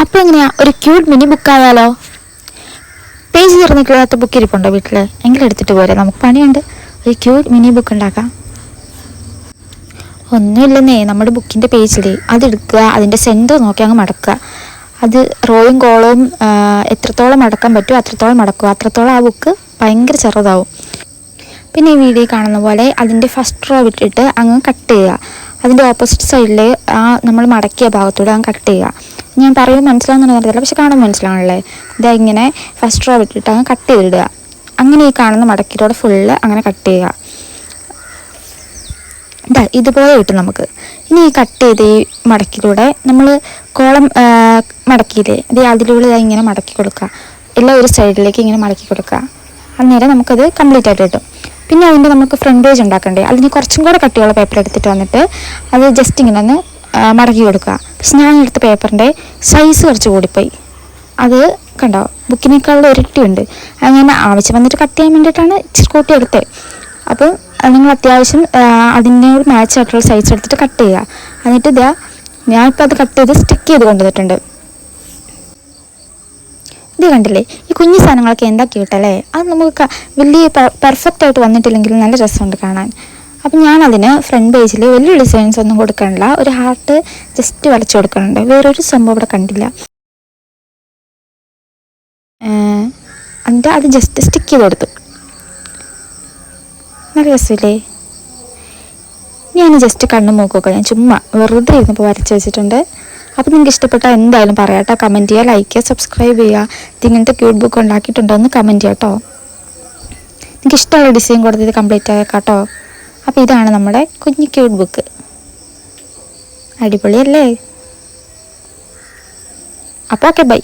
അപ്പോൾ എങ്ങനെയാ ഒരു ക്യൂട്ട് മിനി ബുക്കായാലോ? പേജ് തുറന്നിട്ടുള്ളാത്ത ബുക്ക് ഇരിപ്പുണ്ടോ വീട്ടിൽ? എങ്കിലും എടുത്തിട്ട് പോരെ, നമുക്ക് പണിയുണ്ട്. ഒരു ക്യൂട്ട് മിനി ബുക്ക് ഉണ്ടാക്കാം. ഒന്നുമില്ലെന്നേ, നമ്മുടെ ബുക്കിൻ്റെ പേജിൽ അതെടുക്കുക, അതിൻ്റെ സെൻറ്റർ നോക്കി അങ്ങ് മടക്കുക. അത് റോയും കോളവും എത്രത്തോളം മടക്കാൻ പറ്റുമോ അത്രത്തോളം മടക്കുക. അത്രത്തോളം ആ ബുക്ക് ഭയങ്കര ചെറുതാവും. പിന്നെ ഈ വീഡിയോ കാണുന്ന പോലെ അതിൻ്റെ ഫസ്റ്റ് റോ വിട്ടിട്ട് അങ്ങ് കട്ട് ചെയ്യുക. അതിൻ്റെ ഓപ്പോസിറ്റ് സൈഡിൽ ആ നമ്മൾ മടക്കിയ ഭാഗത്തൂടെ അങ്ങ് കട്ട് ചെയ്യുക. ഞാൻ പറയുമ്പോൾ മനസ്സിലാവുന്നതെന്ന് അറിയത്തില്ല, പക്ഷെ കാണുമ്പോൾ മനസ്സിലാവണല്ലേ. ഇതാ ഇങ്ങനെ ഫസ്റ്റ് റോ വിട്ടിട്ട് അങ്ങ് കട്ട് ചെയ്തിടുക. അങ്ങനെ ഈ കാണുന്ന മടക്കിലൂടെ ഫുള്ള് അങ്ങനെ കട്ട് ചെയ്യുക. ഇതാ ഇതുപോലെ കിട്ടും നമുക്ക്. ഇനി ഈ കട്ട് ചെയ്ത് ഈ മടക്കിലൂടെ നമ്മൾ കോളം മടക്കിയില്ലേ, അത് അതിലൂടെ ഇങ്ങനെ മടക്കി കൊടുക്കുക. എല്ലാം ഒരു സൈഡിലേക്ക് ഇങ്ങനെ മടക്കി കൊടുക്കുക. അന്നേരം നമുക്കത് കംപ്ലീറ്റ് ആയിട്ട് കിട്ടും. പിന്നെ അതിൻ്റെ നമുക്ക് ഫ്രണ്ട് പേജ് ഉണ്ടാക്കണ്ടേ, അതിന് കുറച്ചും കൂടെ കട്ടിയുള്ള പേപ്പർ എടുത്തിട്ട് വന്നിട്ട് അത് ജസ്റ്റ് ഇങ്ങനെ ഒന്ന് മടക്കി കൊടുക്കുക. പക്ഷെ ഞാൻ എടുത്ത പേപ്പറിൻ്റെ സൈസ് കുറച്ച് കൂടിപ്പോയി. അത് കണ്ടോ, ബുക്കിനേക്കാളും ഇരട്ടിയുണ്ട്. അങ്ങനെ ആവശ്യം വന്നിട്ട് കട്ട് ചെയ്യാൻ വേണ്ടിയിട്ടാണ് ഇച്ചിരി കൂട്ടി എടുത്തത്. അപ്പോൾ നിങ്ങൾ അത്യാവശ്യം അതിനോട് മാച്ച് ആയിട്ടുള്ള സൈസ് എടുത്തിട്ട് കട്ട് ചെയ്യുക. എന്നിട്ട് ഇതാ ഞാനിപ്പോൾ അത് കട്ട് ചെയ്ത് സ്റ്റിക്ക് ചെയ്ത് കൊണ്ടുവന്നിട്ടുണ്ട്. ഇത് കണ്ടില്ലേ, ഈ കുഞ്ഞു സാധനങ്ങളൊക്കെ എന്താ ക്യൂട്ടല്ലേ. അത് നമുക്ക് വലിയ പെർഫെക്റ്റ് ആയിട്ട് വന്നിട്ടില്ലെങ്കിലും നല്ല രസമുണ്ട് കാണാൻ. അപ്പം ഞാനതിന് ഫ്രണ്ട് പേജിൽ വലിയ ഡിസൈൻസ് ഒന്നും കൊടുക്കണില്ല, ഒരു ഹാർട്ട് ജസ്റ്റ് വരച്ചു കൊടുക്കുന്നുണ്ട്. വേറൊരു സംഭവം ഇവിടെ കണ്ടില്ല. എന്നിട്ട് അത് ജസ്റ്റ് സ്റ്റിക്ക് ചെയ്ത് കൊടുത്തു. നല്ല രസമില്ലേ. ഞാൻ ജസ്റ്റ് കണ്ണും മൂക്കൊക്കെ ഞാൻ ചുമ്മാ വെറുതെ ഇരുന്നപ്പോൾ വരച്ച് വെച്ചിട്ടുണ്ട്. അപ്പോൾ നിങ്ങൾക്ക് ഇഷ്ടപ്പെട്ടാൽ എന്തായാലും പറയാട്ടോ, കമൻറ്റ് ചെയ്യുക, ലൈക്ക് ചെയ്യുക, സബ്സ്ക്രൈബ് ചെയ്യുക. ഇങ്ങനത്തെ ക്യൂട്ട് ബുക്ക് ഉണ്ടാക്കിയിട്ടുണ്ടോ എന്ന് കമൻറ്റ് ചെയ്യാം കേട്ടോ. നിങ്ങൾക്ക് ഇഷ്ടമുള്ള ഡിസൈൻ കൊടുത്ത് ഇത് കംപ്ലീറ്റ് ആക്കാം കേട്ടോ. അപ്പോൾ ഇതാണ് നമ്മുടെ കുഞ്ഞു ക്യൂട്ട് ബുക്ക്. അടിപൊളിയല്ലേ? അപ്പോൾ ഓക്കെ, ബൈ.